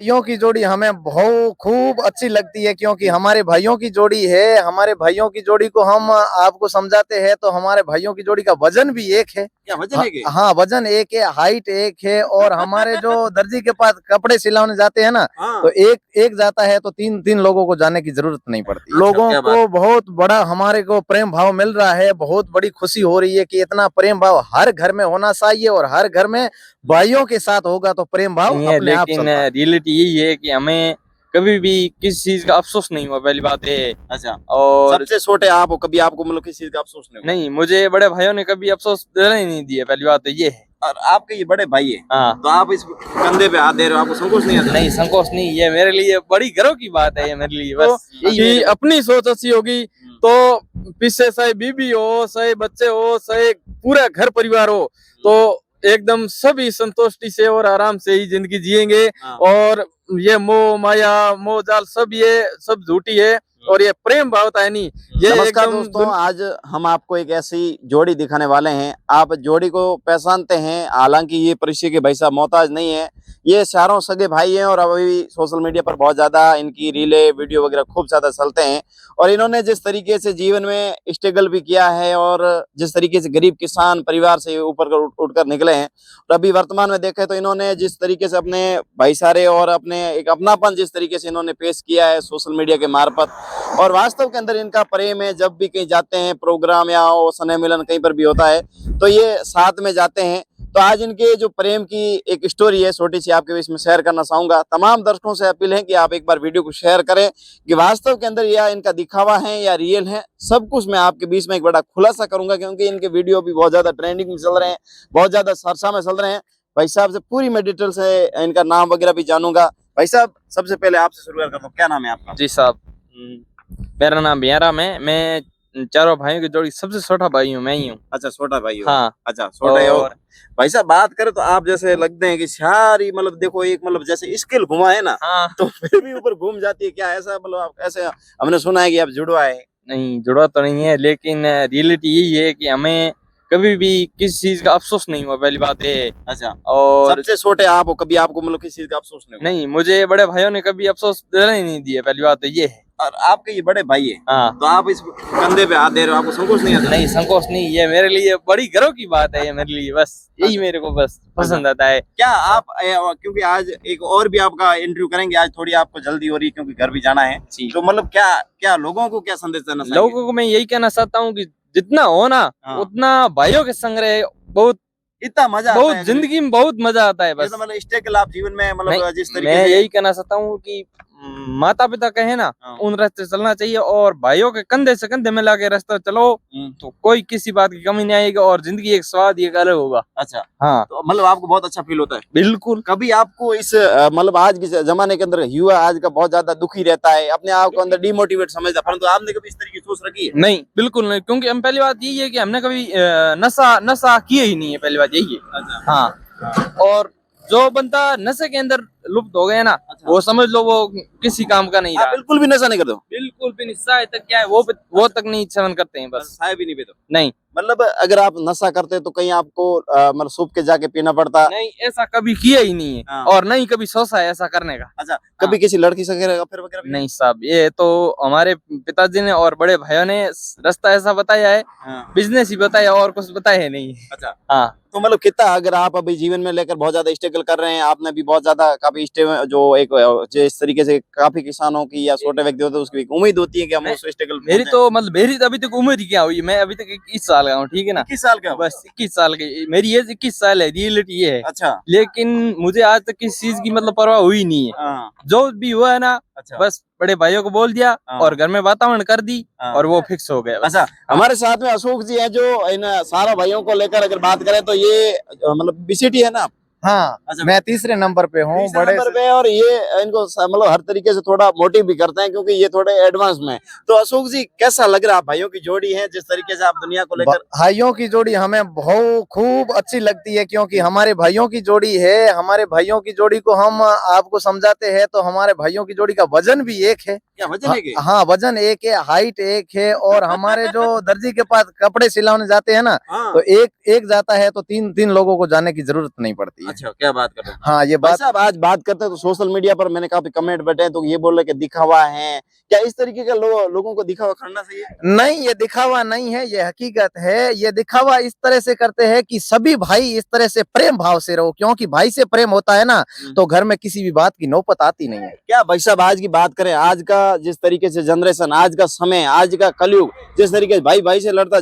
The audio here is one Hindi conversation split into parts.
भाइयों की जोड़ी हमें बहुत खूब अच्छी लगती है, क्योंकि हमारे भाइयों की जोड़ी है। हमारे भाइयों की जोड़ी को हम आपको समझाते हैं तो हमारे भाइयों की जोड़ी का वजन भी एक है। क्या वजन है? हाँ, वजन एक है, हाइट एक है। और हमारे जो दर्जी के पास कपड़े सिलाने जाते हैं ना, हाँ। तो एक एक जाता है तो तीन तीन लोगों को जाने की जरूरत नहीं पड़ती। अच्छा, लोगों क्या बात को बहुत बड़ा हमारे को प्रेम भाव मिल रहा है। बहुत बड़ी खुशी हो रही है कि इतना प्रेम भाव हर घर में होना चाहिए, और हर घर में भाइयों के साथ होगा तो प्रेम भाव नहीं है, अपने आप लेकिन चलता है। रियलिटी यही है कि हमें कभी भी किसी चीज का अफसोस नहीं हुआ, पहली बात ये है। अच्छा, और सबसे छोटे आप हो, कभी आपको मतलब किसी चीज का अफसोस नहीं हुआ? नहीं, मुझे बड़े भाइयों ने कभी अफसोस देने ही नहीं दिया, पहली बात तो ये है। और आपके ये बड़े भाई है, हाँ। तो आप इस कंधे पे हाथ दे रहे हो, आपको संकोच नहीं आता? नहीं, संकोच नहीं, ये मेरे लिए बड़ी गर्व की बात है, ये मेरे लिए बस यही कि मेरे को- अपनी सोच अच्छी होगी तो पीछे चाहे बीबी हो, चाहे बच्चे हो, चाहे पूरा घर परिवार हो, तो एकदम सभी संतुष्टि से और आराम से ही जिंदगी जिएंगे। हाँ। और ये मोह माया मोह जाल सब ये सब झूठी है, और ये प्रेम भावता है नहीं, ये नमस्कार एकदम दोस्तों, आज हम आपको एक ऐसी जोड़ी दिखाने वाले हैं। आप जोड़ी को पहचानते हैं, हालांकि ये परिचय के भाई साहब मोहताज नहीं है, ये चारों सगे भाई हैं। और अभी सोशल मीडिया पर बहुत ज्यादा इनकी रीलें वीडियो वगैरह खूब ज्यादा चलते हैं। और इन्होंने जिस तरीके से जीवन में स्ट्रगल भी किया है, और जिस तरीके से गरीब किसान परिवार से ऊपर उठकर निकले हैं, और अभी वर्तमान में देखें तो इन्होंने जिस तरीके से अपने भाईचारे और अपने एक अपनापन जिस तरीके से इन्होंने पेश किया है सोशल मीडिया के मार्फत, और वास्तव के अंदर इनका प्रेम है। जब भी कहीं जाते हैं, प्रोग्राम या स्नेह मिलन कहीं पर भी होता है, तो ये साथ में जाते हैं। तो आज इनके जो प्रेम की एक स्टोरी है छोटी सी, आपके बीच में शेयर करना चाहूंगा। तमाम दर्शकों से अपील है कि आप एक बार वीडियो को शेयर करें कि वास्तव के अंदर यह इनका दिखावा है या रियल है। सब कुछ मैं आपके बीच में एक बड़ा खुलासा करूंगा, क्योंकि इनके वीडियो भी बहुत ज्यादा ट्रेंडिंग में चल रहे हैं, बहुत ज्यादा चर्चा में चल रहे हैं। भाई साहब से पूरी मैं डिटेल से इनका नाम वगैरह भी जानूंगा। भाई साहब, सबसे पहले आपसे शुरुआत करता हूँ, क्या नाम है आपका? जी साहब, मेरा नाम बियाराम है। मैं चारों भाइयों की जोड़ी सबसे छोटा भाई हूँ, मैं ही हूँ। अच्छा, छोटा भाई हो? हाँ। अच्छा, छोटा हो। और भाई साहब, बात करें तो आप जैसे लगते हैं कि सारी मतलब देखो एक मतलब जैसे स्किल घुमा है ना, हाँ, तो फिर भी ऊपर घूम जाती है। क्या ऐसा मतलब आप ऐसे, हमने सुना है कि आप जुड़वा है? नहीं जुड़ा तो नहीं है, लेकिन रियलिटी यही है कि हमें कभी भी किसी चीज का अफसोस नहीं हुआ, पहली बात ये है। अच्छा, और सबसे छोटे आप हो, कभी आपको मतलब किसी चीज का अफसोस नहीं हुआ? नहीं, मुझे बड़े भाइयों ने कभी अफसोस देने ही नहीं दिया, पहली बात तो ये है। और आपके ये बड़े भाई है, हाँ। तो आप इस कंधे पे हाथ दे रहे हो, आपको संकोच नहीं आता? नहीं, संकोच नहीं, ये मेरे लिए बड़ी गर्व की बात है, ये मेरे लिए बस यही मेरे को बस पसंद आता है। क्या आप क्योंकि आज एक और भी आपका इंटरव्यू करेंगे, आज थोड़ी आपको जल्दी हो रही है क्योंकि घर भी जाना है, तो मतलब क्या क्या लोगों को क्या संदेश देना चाहिए? लोगों को मैं यही कहना चाहता हूँ कि जितना हो ना, हाँ। उतना भाइयों के संग रहे, बहुत इतना मजा आता बहुत है जिंदगी में बहुत मजा आता है। बस जैसे मतलब स्ट्रगल आप जीवन में मतलब नहीं, जिस तरीके मैं से यही कहना चाहता हूँ कि माता पिता कहे ना, हाँ। उन रास्ते चलना चाहिए, और भाइयों के कंधे से कंधे मिला के रास्ते चलो, तो कोई किसी बात की कमी नहीं आएगी, और जिंदगी एक स्वाद एक अलग होगा। अच्छा, हाँ, तो मतलब आपको बहुत अच्छा फील होता है? बिल्कुल। कभी आपको इस मतलब आज के जमाने के अंदर युवा आज का बहुत ज्यादा दुखी रहता है, अपने आप को अंदर डिमोटिवेट समझता है, परंतु आपने कभी इस तरीके की सोच रखी है? नहीं, बिल्कुल नहीं, क्योंकि हम पहली बात यही है कि हमने कभी नशा नशा किया ही नहीं है, पहली बात यही है। अच्छा। हाँ, और जो बंदा नशे के अंदर लुप्त हो गया ना, अच्छा। वो समझ लो वो किसी काम का नहीं आप रहा। बिल्कुल भी नशा नहीं करते हो? बिल्कुल भी नहीं, चाय तक क्या है वो तक नहीं सेवन करते हैं, बस। चाय भी नहीं पीते हो? नहीं मतलब अगर आप नशा करते तो कहीं आपको मतलब सूप के जाके पीना पड़ता? नहीं, ऐसा कभी किया ही नहीं है। हाँ। और नहीं कभी सोचा है ऐसा करने का। अच्छा, कभी किसी लड़की से अफेयर वगैरह भी? नहीं साहब, ये तो हमारे पिताजी ने और बड़े भाइयों ने रास्ता ऐसा बताया है, हाँ। बिजनेस ही बताया, और कुछ बताया है नहीं। अच्छा, हाँ, तो मतलब कितना अगर आप अभी जीवन में लेकर बहुत ज्यादा स्ट्रगल कर रहे हैं, आपने भी बहुत ज्यादा काफी जो एक जो इस तरीके से काफी किसानों की या छोटे व्यक्ति होते हैं उसकी एक उम्मीद होती है कि हम उस स्ट्रगल मेरी तो मतलब मेरी तो अभी तक उम्र ही क्या हुई, मैं अभी तक 21 साल का हूँ, ठीक है ना। 21 साल का हो? बस 21 साल की मेरी एज, 21 साल है, रियलिटी ये है। अच्छा। लेकिन मुझे आज तक किसी चीज की मतलब परवाह हुई नहीं है। हाँ। जो भी हुआ है ना, अच्छा। बस बड़े भाइयों को बोल दिया, हाँ। और घर में वातावरण कर दी, हाँ। और वो फिक्स हो गया बस। अच्छा, हमारे साथ में अशोक जी हैं, जो इन सारा भाइयों को लेकर अगर बात करें तो ये मतलब बीसीटी है ना? हाँ, अच्छा, मैं तीसरे नंबर पे हूँ, तीसरे बड़े नंबर पे। और ये इनको मतलब हर तरीके से थोड़ा मोटिव भी करते हैं, क्योंकि ये थोड़े एडवांस में। तो अशोक जी, कैसा लग रहा है भाइयों की जोड़ी है, जिस तरीके से आप दुनिया को लेकर? भाइयों की जोड़ी हमें बहुत खूब अच्छी लगती है, क्योंकि हमारे भाइयों की जोड़ी है। हमारे भाइयों की जोड़ी को हम आपको समझाते हैं तो हमारे भाइयों की जोड़ी का वजन भी एक है। क्या वजन है? हाँ, वजन एक है, हाइट एक है। और हमारे जो दर्जी के पास कपड़े सिलाने जाते हैं ना, हाँ। तो एक एक जाता है तो तीन तीन लोगों को जाने की जरूरत नहीं पड़ती। अच्छा, क्या बात कर रहे हैं? हाँ ये भाई बात साहब आज बात करते हैं तो सोशल मीडिया पर मैंने काफी कमेंट बैठे हैं तो ये बोल रहे कि दिखावा है, क्या इस तरीके का लोगों को दिखावा करना चाहिए? नहीं, ये दिखावा नहीं है, ये हकीकत है। ये दिखावा इस तरह से करते हैं कि सभी भाई इस तरह से प्रेम भाव से रहो, क्योंकि भाई से प्रेम होता है ना तो घर में किसी भी बात की नौबत आती नहीं है। क्या भाई साहब आज की बात करें, आज का जिस तरीके से जनरेशन, आज का समय, आज का कलयुग, जिस तरीके से भाई भाई से लड़ता,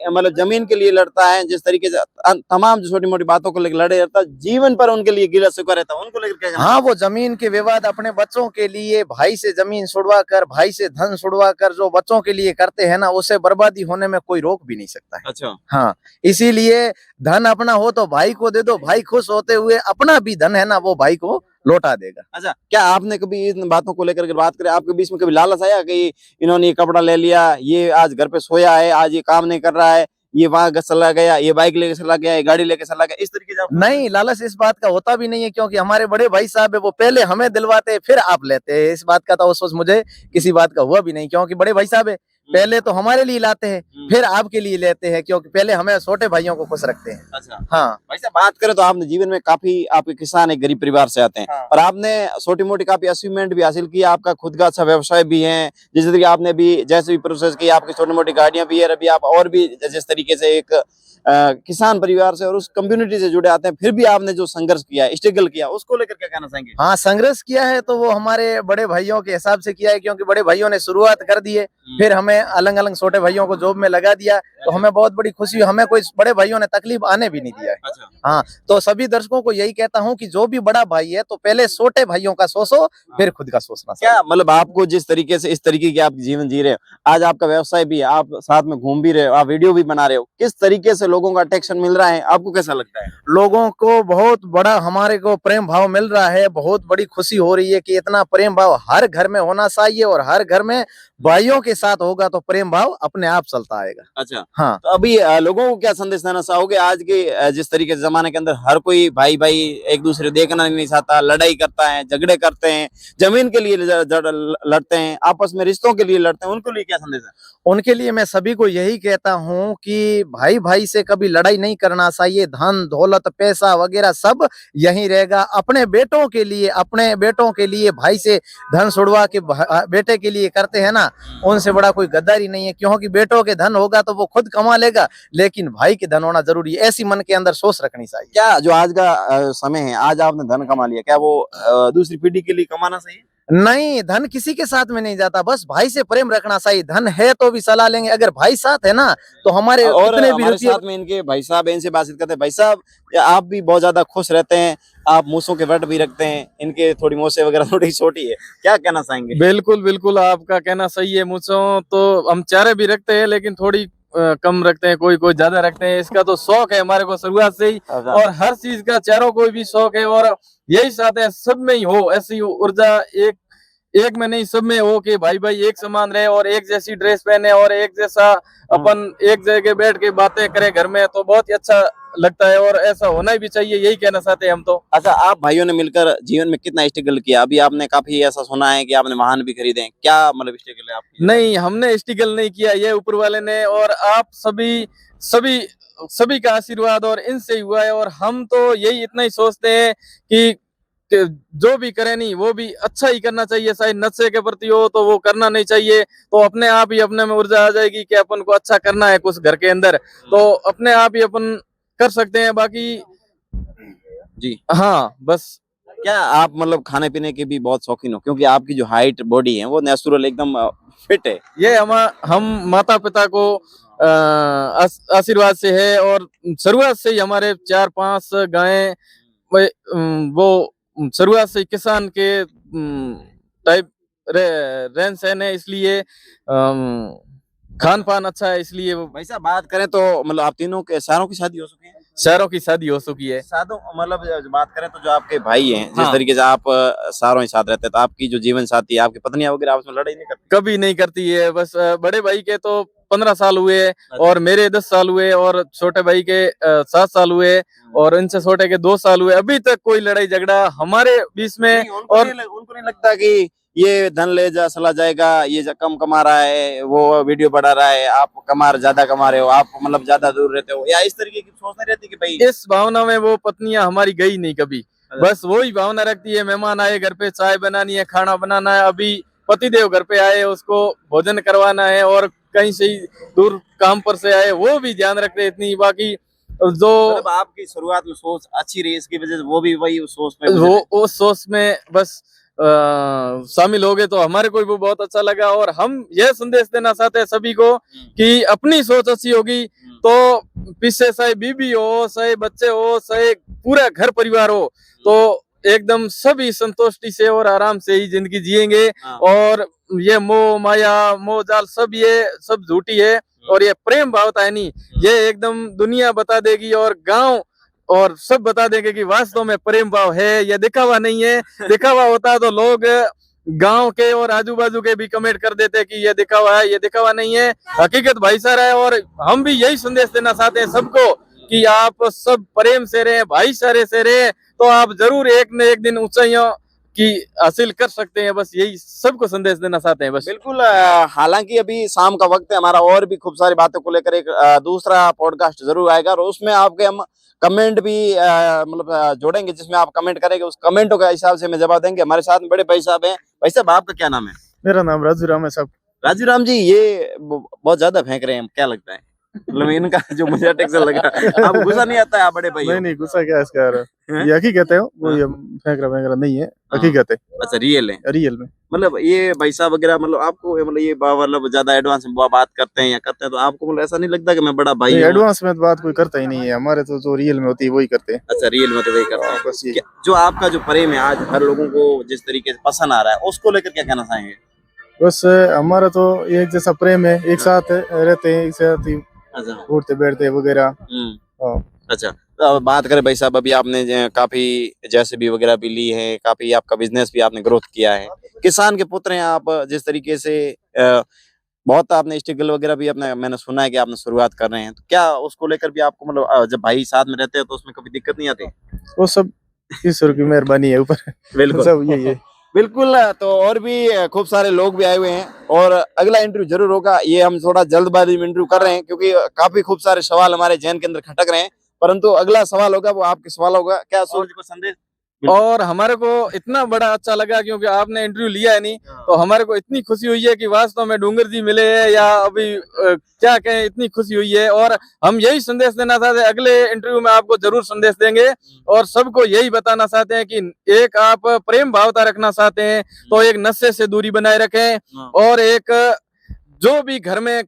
मतलब जमीन के लिए लड़ता है, जिस तरीके से तमाम छोटी मोटी बातों को लेकर लड़े रहता, जीवन पर उनके लिए गिला शिकवा रहता, उनको लेकर क्या कहना? हाँ, वो जमीन के विवाद अपने बच्चों के लिए भाई से जमीन छुड़वा कर, भाई से धन छुड़वा कर जो बच्चों के लिए करते हैं ना, उसे बर्बादी होने में कोई रोक भी नहीं सकता है। अच्छा, हाँ, इसीलिए धन अपना हो तो भाई को दे दो, भाई खुश होते हुए अपना भी धन है ना वो भाई को लौटा देगा। अच्छा, क्या आपने कभी इन बातों को लेकर के बात करें, आपके बीच में कभी लालच आया कि इन्होंने ये कपड़ा ले लिया, ये आज घर पे सोया है, आज ये काम नहीं कर रहा है, ये वहां चला गया, ये बाइक लेके चला गया, ये गाड़ी लेके चला गया, इस तरीके से नहीं, लालच इस बात का होता भी नहीं है, क्योंकि हमारे बड़े भाई साहब है वो पहले हमें दिलवाते हैं फिर आप लेते हैं। इस बात का तो अफसोस मुझे किसी बात का हुआ भी नहीं, क्योंकि बड़े भाई साहब है पहले तो हमारे लिए लाते हैं फिर आपके लिए लेते हैं, क्योंकि पहले हमें छोटे भाइयों को खुश रखते हैं। अच्छा, हाँ भाई साहब बात करें तो आपने जीवन में काफी, आपके किसान एक गरीब परिवार से आते हैं, हाँ। और आपने छोटी मोटी काफी अचीवमेंट भी हासिल की, आपका खुद का अच्छा व्यवसाय भी है, जिस तरीके आपने भी जैसे भी प्रोसेस की, आपकी छोटी मोटी गाड़ियां भी है, अभी आप और भी जिस तरीके से एक किसान परिवार से और उस कम्युनिटी से जुड़े आते हैं, फिर भी आपने जो संघर्ष किया है, स्ट्रगल किया, उसको लेकर क्या कहना चाहेंगे? हाँ, संघर्ष किया है तो वो हमारे बड़े भाइयों के हिसाब से किया है, क्योंकि बड़े भाइयों ने शुरुआत कर दी है, फिर हमें अलग अलग छोटे भाइयों को जॉब में लगा दिया, तो हमें बहुत बड़ी खुशी हुई। हमें कोई बड़े भाइयों ने तकलीफ आने भी नहीं दिया है। अच्छा, हाँ, तो सभी दर्शकों को यही कहता हूँ कि जो भी बड़ा भाई है तो पहले छोटे भाइयों का सोचो फिर खुद का सोचना। क्या मतलब आपको जिस तरीके से, इस तरीके की आप जीवन जी रहे हो, आज आपका व्यवसाय भी है, आप साथ में घूम भी रहे हो, आप वीडियो भी बना रहे हो, किस तरीके से लोगों का अटेंशन मिल रहा है, आपको कैसा लगता है? लोगों को बहुत बड़ा हमारे को प्रेम भाव मिल रहा है, बहुत बड़ी खुशी हो रही है कि इतना प्रेम भाव हर घर में होना चाहिए, और हर घर में भाइयों के साथ होगा तो प्रेम भाव अपने आप चलता आएगा। अच्छा, हाँ, तो अभी लोगों को क्या संदेश देना चाहोगे? आज के जिस तरीके से जमाने के अंदर हर कोई भाई भाई एक दूसरे देखना नहीं चाहता, लड़ाई करता है, झगड़े करते हैं, जमीन के लिए लड़ते हैं, आपस में रिश्तों के लिए लड़ते हैं, उनको लिए क्या संदेश है? उनके लिए मैं सभी को यही कहता हूँ कि भाई भाई से कभी लड़ाई नहीं करना चाहिए। धन दौलत पैसा वगैरह सब यहीं रहेगा। अपने बेटों के लिए भाई से धन छुड़वा के बेटे के लिए करते हैं ना, उनसे बड़ा कोई गद्दारी नहीं है, क्योंकि बेटों के धन होगा तो वो खुद कमा लेगा, लेकिन भाई के धन होना जरूरी है, ऐसी मन के अंदर सोच रखनी चाहिए। क्या जो आज का समय है, आज आपने धन कमा लिया, क्या वो दूसरी पीढ़ी के लिए कमाना चाहिए? नहीं, धन किसी के साथ में नहीं जाता, बस भाई से प्रेम रखना चाहिए। धन है तो भी सलाह लेंगे, अगर भाई साथ है ना तो हमारे और कितने भी हमारे रुपये। साथ में इनके भाई साहब हैं, इनसे बातचीत करते हैं। भाई साहब, आप भी बहुत ज्यादा खुश रहते हैं, आप मूसों के वट भी रखते हैं, इनके थोड़ी मूछें वगैरह थोड़ी छोटी है, क्या कहना चाहेंगे? बिल्कुल बिल्कुल, आपका कहना सही है। मुझको तो हम चारे भी रखते हैं लेकिन थोड़ी कम रखते हैं, कोई कोई ज्यादा रखते हैं। इसका तो शौक है हमारे को शुरुआत से ही, और हर चीज का चारों को भी शौक है, और यही चाहते हैं सब में ही हो ऐसी ऊर्जा, एक में नहीं सब में हो, कि भाई भाई एक समान रहे और एक जैसी ड्रेस पहने और एक जैसा अपन एक जगह बैठ के बातें करें घर में, तो बहुत ही अच्छा लगता है, और ऐसा होना भी चाहिए, यही कहना चाहते हैं हम तो। अच्छा, आप भाइयों ने मिलकर जीवन में कितना स्ट्रगल किया? अभी आपने काफी ऐसा सुना है कि आपने वाहन भी खरीदे हैं, क्या मतलब स्ट्रगल है आपकी? नहीं, हमने स्ट्रगल नहीं किया, ये ऊपर वाले ने और आप सभी का आशीर्वाद और इनसे ही हुआ है। और हम तो यही इतना ही सोचते हैं कि जो भी करे नहीं वो भी अच्छा ही करना चाहिए, चाहे नशे के प्रति हो तो वो करना नहीं चाहिए, तो अपने आप ही अपने में ऊर्जा आ जाएगी कि अपन को अच्छा करना है कुछ घर के अंदर, तो अपने आप ही अपन कर सकते हैं। बाकी जी, हाँ, बस क्या आप मतलब खाने पीने के भी बहुत शौकीन हो? क्योंकि आपकी जो हाइट बॉडी है वो नेचुरल एकदम फिट है। ये हम माता पिता को आशीर्वाद से है, और शुरुआत से ही हमारे 4-5 गायें, वो शुरुआत से किसान के टाइप रहन सहन है, इसलिए खान पान अच्छा है, इसलिए भाई साहब बात करें तो मतलब आप तीनों के सारों की शादी हो चुकी है? शहरों की शादी हो चुकी है। साधो मतलब जो बात करें तो जो आपके भाई हैं, जिस हाँ। तरीके से आप सारों ही साथ रहते हैं, तो आपकी जो जीवन साथी है, आपकी पत्नियां वगैरह आपस में लड़ाई नहीं करती? कभी नहीं करती है, बस बड़े भाई के तो 15 साल हुए और मेरे 10 साल हुए, और छोटे भाई के 7 साल हुए, और इनसे छोटे के 2 साल हुए। अभी तक कोई लड़ाई झगड़ा हमारे बीच में। नहीं, उनको और नहीं लगता कि ये धन ले जा चला जाएगा, ये कम कमा रहा है, वो वीडियो बढ़ा रहा है, आप ज्यादा कमा रहे हो, आप मतलब ज्यादा दूर रहते हो, या इस तरीके की सोच नहीं रहती कि भाई इस भावना में वो पत्नियां हमारी गई नहीं कभी। बस वही भावना रखती है, मेहमान आए घर पे, चाय बनानी है, खाना बनाना है, अभी पतिदेव घर पे आए उसको भोजन करवाना है, और कहीं से ही दूर काम पर से आए वो भी ध्यान रखते हैं इतनी। बाकी जो मतलब आपकी शुरुआत में सोच अच्छी रही, इसकी वजह से वो भी वही उस सोच में वो उस सोच में बस शामिल हो गए, तो हमारे को भी बहुत अच्छा लगा। और हम यह संदेश देना चाहते हैं सभी को कि अपनी सोच अच्छी होगी तो पीछे चाहे बीबी हो, चाहे बच्चे हो, चाहे पूरा घर परिवार हो, तो एकदम सभी संतुष्टि से और आराम से ही जिंदगी जिएंगे। और ये मोह माया मोह जाल सब ये सब झूठी है, और ये प्रेम भावता है नहीं, ये एकदम दुनिया बता देगी और गांव और सब बता देंगे कि वास्तव में प्रेम भाव है, ये दिखावा नहीं है। दिखावा होता तो लोग गांव के और आजू बाजू के भी कमेंट कर देते कि ये दिखावा है, ये दिखावा नहीं है, हकीकत भाईचारा है। और हम भी यही संदेश देना चाहते हैं सबको कि आप सब प्रेम से रहे, भाईचारे से रहे, तो आप जरूर एक न एक दिन ऊंचाइयों की हासिल कर सकते हैं। बस यही सबको संदेश देना चाहते हैं बस। बिल्कुल। हालांकि अभी शाम का वक्त है हमारा, और भी खूब सारी बातों को लेकर एक दूसरा पॉडकास्ट जरूर आएगा, और उसमें आपके हम कमेंट भी मतलब जोड़ेंगे, जिसमें आप कमेंट करेंगे, उस कमेंटों के हिसाब से हमें जवाब देंगे। हमारे साथ में बड़े भाई साहब हैं। भाई साहब, आपका क्या नाम है? मेरा नाम राजू राम है साहब। राजू राम जी, ये बहुत ज्यादा फेंक रहे हैं, क्या लगता है? मतलब इनका जो मुझे अटैक से लगा, आपको गुस्सा नहीं आता है? आप बड़े भाई हो। नहीं गुस्सा क्या है इसका यार, ये हकीकत है, वो ये फेंक रहा नहीं है, हकीकत है। अच्छा, रियल है? रियल में मतलब ये भाई साहब वगैरह, मतलब आपको मतलब ये मतलब ज्यादा एडवांस में बात करते हैं या करते हैं, तो आपको मतलब ऐसा नहीं लगता कि मैं बड़ा भाई हूं? एडवांस में तो बात कोई करता ही नहीं है, हमारे तो जो रियल में होती है वही करते हैं। अच्छा, रियल में तो वही करते हैं। बस ये जो आपका जो प्रेम है आज हर लोगों को जिस तरीके से पसंद आ रहा है, उसको लेकर क्या कहना चाहेंगे? बस हमारा तो एक जैसा प्रेम है, एक साथ रहते हैं, एक साथ ही अच्छा। उठते बैठते वगैरह। अच्छा, तो अब बात करें भाई साहब, अभी आपने काफी जेसीबी वगैरह भी ली है, काफी आपका बिजनेस भी आपने ग्रोथ किया है, किसान के पुत्र हैं आप, जिस तरीके से बहुत आपने स्ट्रगल वगैरह भी अपना, मैंने सुना है कि आपने शुरुआत कर रहे हैं, तो क्या उसको लेकर भी आपको मतलब जब भाई साथ में रहते हैं तो उसमें कभी दिक्कत नहीं आती? वो सब ईश्वर की मेहरबानी है ऊपर। बिल्कुल सब यही है। बिल्कुल। तो और भी खूब सारे लोग भी आए हुए हैं, और अगला इंटरव्यू जरूर होगा। ये हम थोड़ा जल्दबाजी में इंटरव्यू कर रहे हैं क्योंकि काफी खूब सारे सवाल हमारे जहन के अंदर खटक रहे हैं, परंतु अगला सवाल होगा वो आपके सवाल होगा। क्या सूरज को संदेश? और हमारे को इतना बड़ा अच्छा लगा क्योंकि आपने इंटरव्यू लिया है नहीं, तो हमारे को इतनी खुशी हुई है कि वास्तव में डूंगर जी मिले हैं, या अभी क्या कहें, इतनी खुशी हुई है। और हम यही संदेश देना चाहते हैं, अगले इंटरव्यू में आपको जरूर संदेश देंगे, और सबको यही बताना चाहते हैं कि एक आप प्रेम भावता रखना चाहते हैं तो एक नशे से दूरी बनाए रखें, और एक जो भी घर में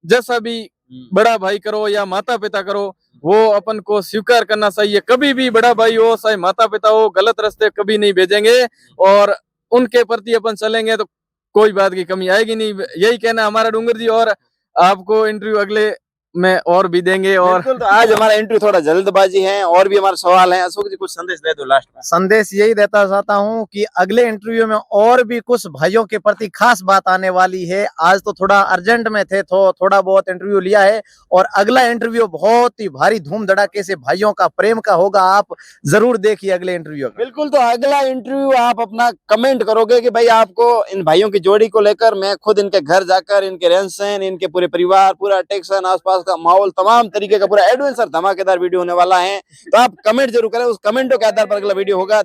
जैसा भी बड़ा भाई करो या माता पिता करो, वो अपन को स्वीकार करना चाहिए। कभी भी बड़ा भाई हो चाहे माता पिता हो, गलत रास्ते कभी नहीं भेजेंगे, और उनके प्रति अपन चलेंगे तो कोई बात की कमी आएगी नहीं। यही कहना हमारा डूंगर जी, और आपको इंटरव्यू अगले में और भी देंगे। और तो आज हमारा इंटरव्यू थोड़ा जल्दबाजी है, और भी हमारे सवाल हैं। अशोक जी, कुछ संदेश दे दो लास्ट में। संदेश यही देता चाहता हूँ कि अगले इंटरव्यू में और भी कुछ भाइयों के प्रति खास बात आने वाली है। आज तो थोड़ा अर्जेंट में थे, तो थोड़ा बहुत इंटरव्यू लिया है, और अगला इंटरव्यू बहुत ही भारी धूम धड़ाके से भाइयों का प्रेम का होगा। आप जरूर देखिए अगले इंटरव्यू। बिल्कुल। तो अगला इंटरव्यू आप अपना कमेंट करोगे कि भाई आपको इन भाइयों की जोड़ी को लेकर, मैं खुद इनके घर जाकर इनके रहन सहन, इनके पूरे परिवार, पूरा टेक्सन, आसपास का माहौल, तमाम तरीके का पूरा एडवेंचर धमाकेदार वीडियो होने वाला है, तो आप कमेंट जरूर करें। उस कमेंटों के आधार पर अगला वीडियो होगा।